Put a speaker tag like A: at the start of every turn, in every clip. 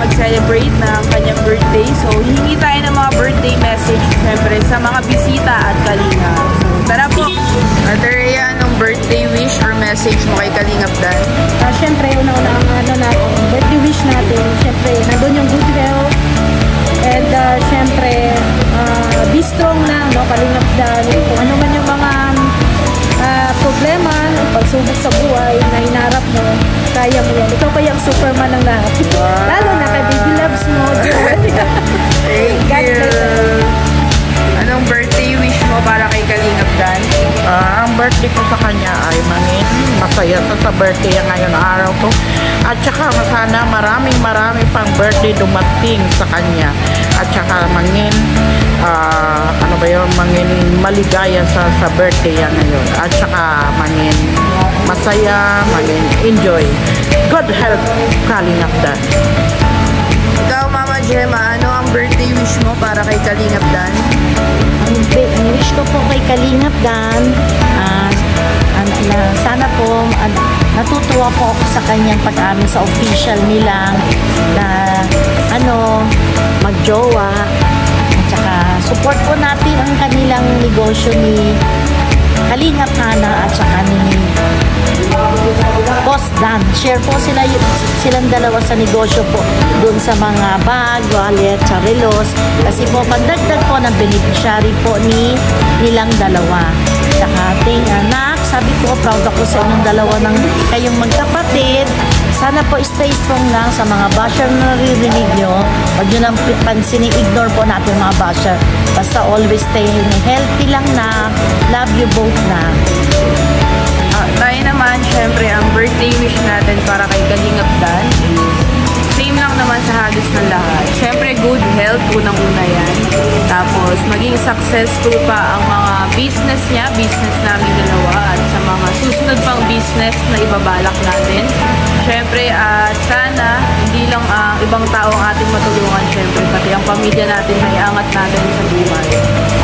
A: mag-celebrate ng kanyang birthday. So, hingi tayo ng mga birthday message, syempre, sa mga bisita at Kalinga. So, tara po! Ate Rhea, anong birthday wish or message mo kay Kalingap Dan?
B: Syempre, una-una ang birthday wish natin. Syempre, nandun yung good health. And syempre, be strong na, no? Kalingap Dan. Kung ano man yung mga problema, pagsubok sa buhay na hinarap mo, kaya mo yan. Ikaw pa yung Superman ng lahat. Wow. Lalo na kay baby loves mo.
A: Thank you. Anong birthday wish mo para kay Kalingap Dan?
C: Ang birthday ko sa kanya ay mangin masaya sa birthday ngayon araw ko. At saka sana maraming pang birthday dumating sa kanya. At saka mangin mangin maligaya sa birthday ngayon. At saka mangin masaya, mangin enjoy. Good health, Kalingap Dan.
A: Ikaw, Mama Gemma, ano ang birthday wish mo para kay Kalingap Dan?
B: Ang wish ko po kay Kalingap Dan, sana po natutuwa po ako sa kanyang pag-amin sa official nilang na magjowa. At saka support po natin ang kanilang negosyo ni Kalingap Hana at saka ni Boss Dan. Share po silang dalawa sa negosyo po dun sa mga bag, wallet, charelos. Kasi po pagdagdag po ng beneficiary po nilang dalawa. Saka ating anak, sabi ko proud ako sa inyong dalawa ng kayong magkapatid. Sana po stay strong lang sa mga basher na naririnig nyo. Huwag nyo nang pansinin, ignore po natin mga basher. Basta always stay healthy lang na. Love you both na.
A: Tayo naman, syempre, ang birthday wish natin para kay Kalingap Dan is same lang naman sa halos ng lahat. Syempre, good health, unang-una yan. Tapos, maging successful pa ang mga business niya, business namin dalawa, at sa mga susunod pang business na ibabalak natin. Syempre, sana, hindi lang ibang tao ang ating matulungan, syempre, pati ang pamilya natin may angat natin sa buhay.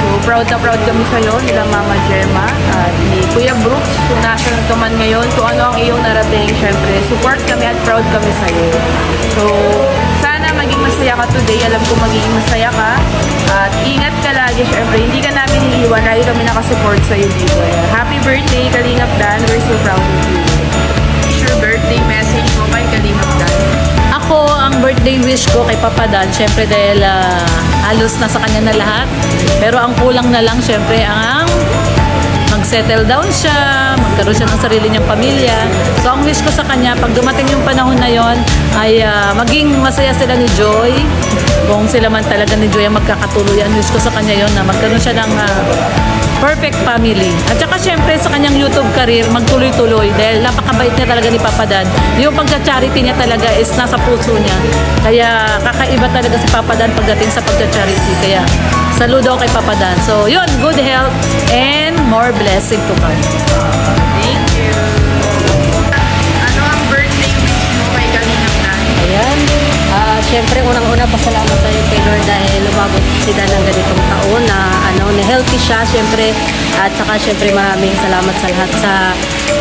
A: So, proud na proud kami sa'yo, nila Mama Gemma, at ni Kuya Brooks, kung nasa ka man ngayon, kung ano ang iyong narating, syempre, support kami at proud kami sa'yo. So, sana maging masaya ka today. Alam ko magiging masaya ka. At ingat ka lagi. Syempre, hindi ka namin iiwan. Lagi kami nakasupport sa'yo dito. Happy birthday, Kalingap Dan. We're so proud of you. What's your birthday message mo kay Kalingap Dan?
D: Ako, ang birthday wish ko kay Papa Dan, syempre dahil halos na sa kanya na lahat. Pero ang kulang na lang, syempre, ang mag-settle down siya, magkaroon siya ng sarili niyang pamilya. So, ang wish ko sa kanya, pag dumating yung panahon na yon, ay maging masaya sila ni Joy. Kung sila man talaga ni Joy ang magkakatuloy, ang wish ko sa kanya yon na magkaroon siya ng perfect family. At saka syempre sa kanyang YouTube career, magtuloy-tuloy dahil napakabait niya talaga ni Papa Dan. Yung pagcha-charity niya talaga is nasa puso niya. Kaya kakaiba talaga si Papa Dan pagdating sa pagcha-charity. Kaya saludo kay Papa Dan. So yun, good health and more blessing to come.
A: Thank you. Ano ang birthday wish mo kay Kalingap Dan?
E: Ayan. Siyempre, unang-una pasalamat tayo kay Lord dahil lumabot sila ng ganitong taon na healthy siya, siyempre. At saka, siyempre, maraming salamat sa lahat sa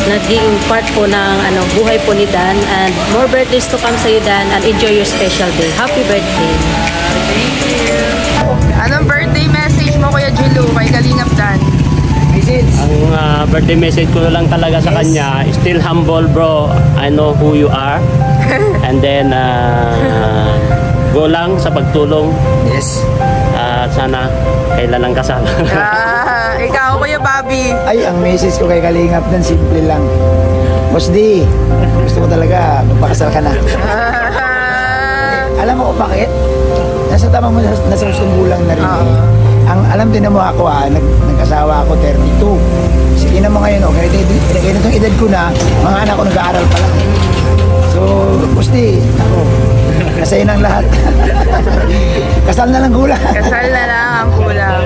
E: naging part po ng buhay po ni Dan. And more birthdays to come sa iyo, Dan. And enjoy your special day. Happy birthday.
A: Thank you. Anong birthday message mo, Kuya Jilu, kay Kalingap Dan?
F: Ang birthday message ko lang talaga sa kanya, still humble bro, I know who you are. And then go lang sa pagtulong.
G: Yes.
F: Sana kailan lang kasal.
A: Ikaw, Kuya Bobby.
G: Ay, ang message ko kay Kalingap Dan, simple lang. Boss D, gusto mo talaga magpakasal ka na. Alam mo kung bakit? Nasa tama mo, nasa gustong bulang na rin alam din mo ako nag-asawa ako 32. Sige na mo ngayon, ganitong edad ko na, mga anak ko nag-aaral pa lang. So, Boss D, ako, nasa'yo ng lahat. Kasal na lang kulang.
A: Kasal na lang ang kulang.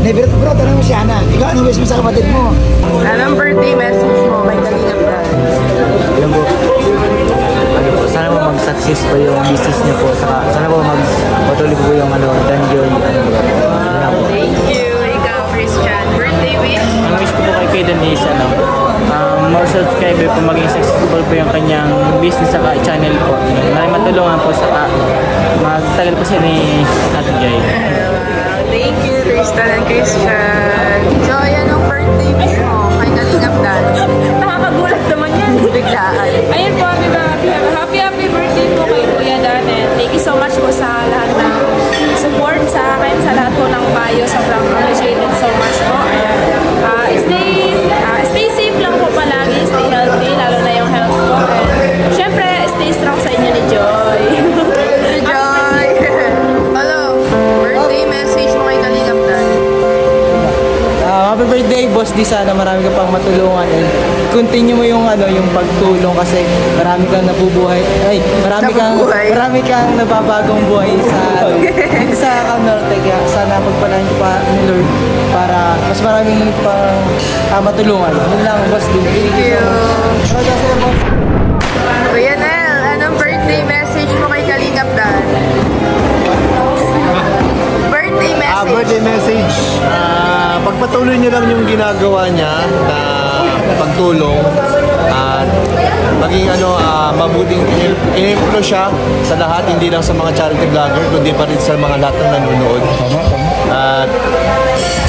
G: Bro, tanong mo si Ana. Ikaw, anong wish mo sa kapatid mo?
A: Anong birthday message mo kay Kalingap Dan?
H: Alam mo, sana po mag-success po yung business niyo po. Sana po magpatuloy po yung Danjoy.
A: Thank you. Ikaw, Christian. Birthday wish?
F: Ang wish ko po kay Denise,
H: more subscriber po, maging successful po yung kanyang business sa channel po. Maraming matulungan po sa magtagal po siya ni Ate Joy.
A: Thank you, Tristan and Christian. So, ayan ang birthday wish mo kay Kalingap Dan. Nakakagulat naman yan. Biglaan.
I: Ayun po, happy birthday po kay Kuya Dan. And thank you so much po sa lahat ng support sa akin, sa lahat po ng payo. Sobrang appreciated so much po. Stay safe lang po palagi, stay healthy, lalo na yung health ko. And syempre, stay strong sa inyo ni Joy.
A: Joy! Hello, birthday message mo kay Kalingap Dan.
H: Happy birthday, Boss D. Sana marami ka pang matulungan and continue mo yung yung pagtulong kasi marami kang nabubuhay. Marami kang nababagong buhay sa dito sa Norte. Kaya sana pagpalain ko pa ni Lord para mas maraming pang matulungan. Yun lang, Boss D.
A: Thank you. Kuya Nel, anong birthday message mo kay Kalingap Dan? Birthday message.
J: Birthday message. Pagpatuloy niyo lang yung ginagawa niya na pagtulong at maging mabuting in-influence siya sa lahat, hindi lang sa mga charity vlogger kundi pa rin sa mga lahat ng nanonood. At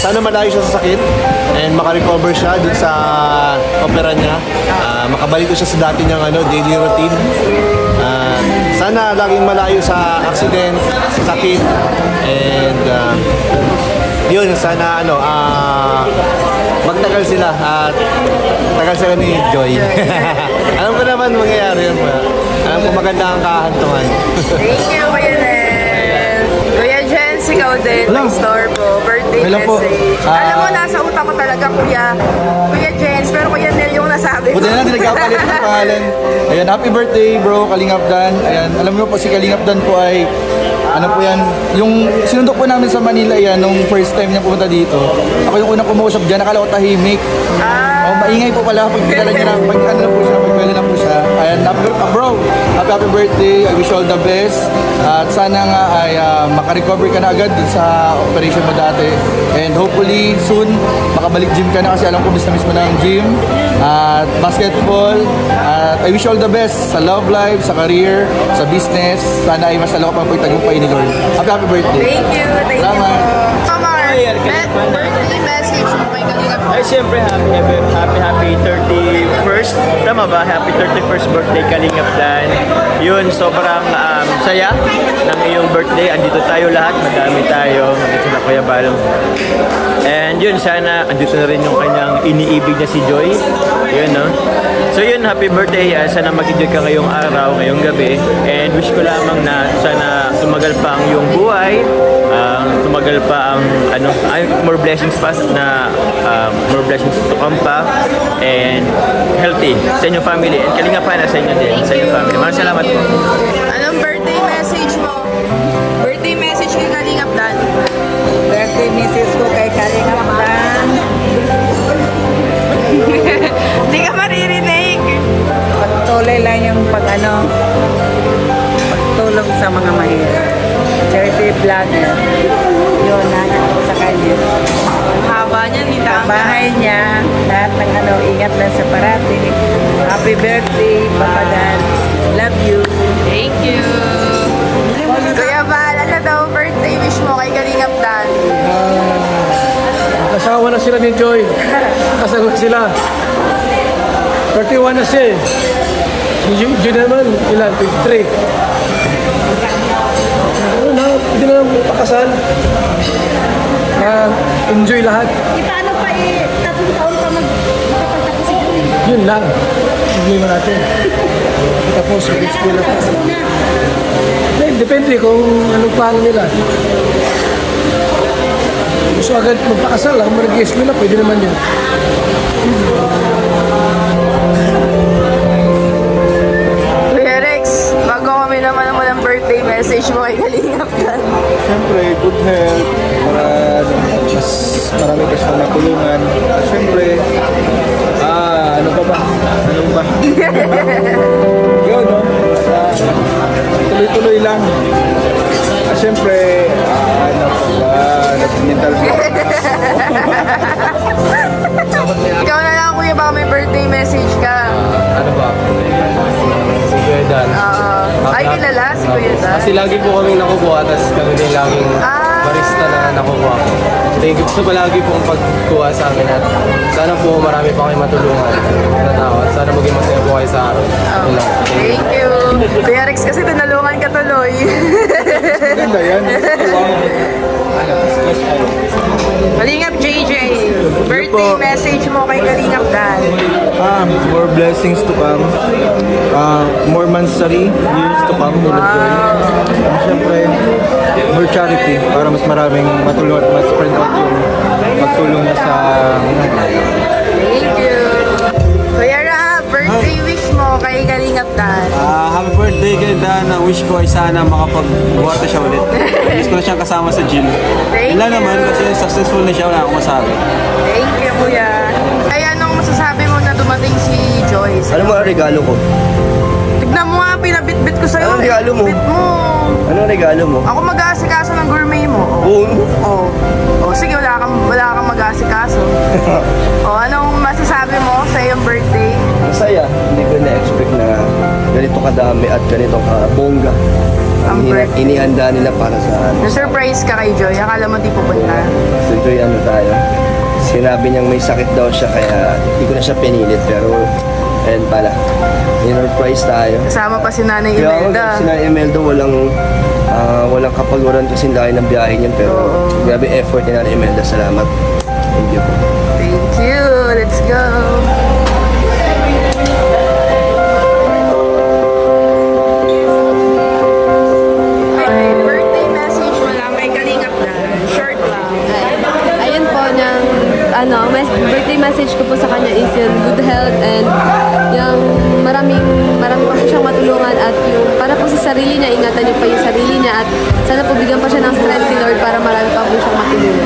J: sana malayo siya sa sakit and makarecover siya dun sa opera niya. Makabalik ko siya sa dati niyang daily routine. Sana laging malayo sa accident, sa sakit, and yun, sana magtagal sila at tagal sila ni Joy. Alam ko naman mangyayari yun. Alam ko maganda ang kahantungan.
A: Thank you, Kuya Nel. Kuya Jens, ikaw din, mag-store po. Birthday message. Alam mo, nasa utak ko talaga, Kuya Jens, pero Kuya Nel yung nasabi.
K: Buti na lang, nagkapalit ng pangalan. Ayan, happy birthday, bro, Kalingap Dan. Ayan, alam mo po si Kalingap Dan po ay po yan, yung sinundok po namin sa Manila yan, nung first time niya pumunta dito. Ako yung unang kumuusap dyan, nakala ko tahimik. Maingay po pala pag dinala niya na, pag pwede na po siya. Ayan, bro, happy birthday, I wish you all the best. At sana nga ay makarecover ka na agad sa operation mo dati. And hopefully, soon, makabalik gym ka na kasi alam ko miss na miss mo na ang gym. At basketball, at I wish you all the best sa love life, sa career, sa business. Sana ay mas lalo ka pang pagtagumpay ni Lord. Happy birthday.
A: Thank you.
K: Salamat.
A: Kamar, birthday message mo kay Kalingap Dan.
H: Ay, siyempre, happy 31st. Tama ba? Happy 31st birthday, Kalingap Dan. Yun, sobrang saya ng iyong birthday. Andito tayo lahat. Madami tayo. Andito na Kuya Balong. And yun, sana andito na rin yung kanyang iniibig na si Joy. Yun, no? So yun, happy birthday. Sana mag-enjoy ka ngayong araw, ngayong gabi. And wish ko lamang na sana tumagal pa ang iyong buhay. Tumagal pa ang more blessings pa na more blessings to come pa, and healthy sa inyong family, and Kalingapan na sa inyo din, sa inyong family. Maraming salamat po.
A: Anong birthday message mo? Birthday message kay Kalingap Dan.
C: Birthday message ko kay Kalingap Dan.
A: Hindi ka maririnig.
C: Pagtuloy lang yung pagtulong sa mga mahirap. Charity vlogger. Yun, ko sa kanya.
A: Haba niya, ni
C: Sa bahay niya, lahat ng ingat lang sa parati. Happy birthday, Papa Dan. Love you.
A: Thank you. Kuya Val, ano daw birthday wish mo kay Kalingap Dan?
L: Kasawa na sila ni Joy. Kasal na sila. 31 na siya eh. Si Joy naman, ilan? 23. Hindi na lang pakasal. Enjoy lahat.
B: Paano pa 3 taon pa magpapagtapos si Joy?
L: Yun lang. Problema natin. Tapos, mag-school na. Depende kung anong plano nila. Gusto agad magpakasal, kung mag-school na, pwede naman yun.
A: Kuya Rex, bago kami naman ng birthday message mo kay Kalingap Dan.
K: Siyempre, good health para mas marami ka siyang natulungan. Siyempre, ano ba? Yun, no? Tuloy-tuloy lang. Siyempre, mental
A: Ikaw na lang, Kuya, baka may birthday message si Kuya Dan.
M: Kasi lagi po kaming nakukuha, tapos kami din laging barista na nakukuha. Thank you so palagi pong pagkuha sa amin at sana po marami pa kayo matulungan na tao at sana maging masaya po kayo sa araw. Yun lang.
A: Thank you. Kuya Rex kasi tinulungan ka tuloy.
K: Maganda yan.
A: Kalingap JJ, birthday message mo kay Kalingap Dan.
K: More blessings to come. More mansari years to come. Siyempre, more charity para mas maraming matulungan at mas spread out yung pagtulong niya sa
A: Thank you. Kuya Ra, birthday wish mo kay Kalingap Dan.
N: Happy birthday kay Dan. Ang wish ko ay sana makapag-buwata siya ulit. Wish ko na siyang kasama sa gym.
A: Thank
N: Ilan
A: you.
N: naman kasi successful na siya, wala akong masabi.
A: Thank you, Kuya. Ay, anong masasabi mo na dumating si Joyce?
H: Ano mga regalo ko?
A: Tignan mo nga, pinabit-bit ko sa'yo.
H: Anong regalo mo?
A: Bit mo.
H: Anong regalo mo?
A: Ako mag-aasikaso ng gourmet mo.
H: Oo.
A: Sige, wala kang mag-aasikaso. Anong masasabi mo sa iyong birthday?
H: Masaya. Hindi ko na-expect na ganito kadami at ganito kabongga. Ang inihanda nila para sa
A: Na-surprise ka kay Joy. Akala mo di pupunta.
H: So Joy, tayo. Sinabi niyang may sakit daw siya kaya hindi ko na siya pinilit pero ayun pala. In-surprise tayo.
A: Kasama pa si Nanay Imelda.
H: Si Nanay Imelda walang kapaguran kasi layo ng biyahe niyan pero grabe effort ni Nanay Imelda. Salamat. Thank you.
A: Thank you. Let's go. Birthday message mo lang kay Kalingap Dan. Short lang.
E: Ayun po, birthday message ko po sa kanya is yung good health and yung marami pa po siyang matulungan at yung para po sa sarili niya, ingatan niyo pa yung sarili niya at sana po bigyan pa siya ng strength ni Lord para marami pa po siyang matulungan.